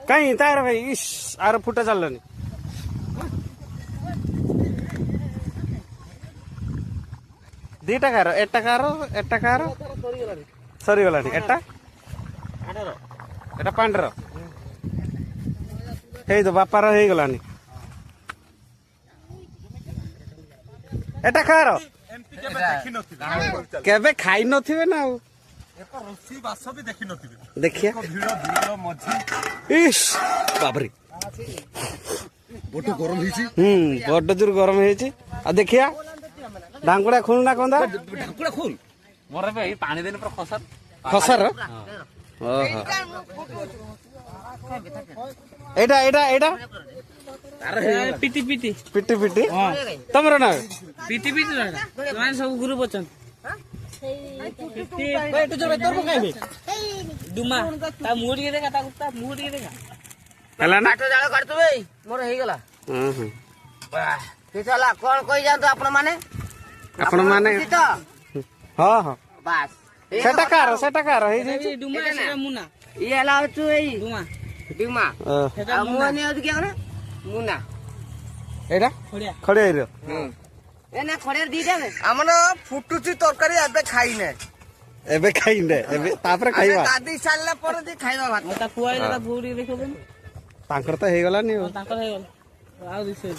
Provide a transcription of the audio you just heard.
कहीं तार भाई इस आर फुटा चलनी दीटा कार एटा कार सरी गला एटा एटा पांडर हे तो बापार हो गलानी एटा कार केबे खाई नथिबे ना देखिए इस बाबरी बड़ जोर गरम हो देखिया ढांकुड़ा खुल ना कंदा ढांकुड़ा खुल मोर बे पानी देने पर खसर खसर ओहो एटा एटा एटा पिटी पिटी पिटी पिटी तमरो ना पिटी पिटी ना सब ग्रुप अछन डुमा ता मुड़ के देखा ता मुड़ के देखा हला ना काट जाळ काट बे मोर हे गेला वाह के चला कोन कहि जान तो आपण माने हां हां बस सेटा कार हे जे डुमा से मुना ये हला छु एई डुमा डुमा आ मुने अद के ना मुना एटा खड़िया खड़े रे एना खड़ेर दी देबे हमन फुटुची तरकारी एबे खाइने एबे खाइंदे एबे तापर खाइबा गादी सालला पर दे खाइबा भात ता खुआइले ता भूरी देखबे तांकर त हे गलानी तांकर हे गला आ दिसे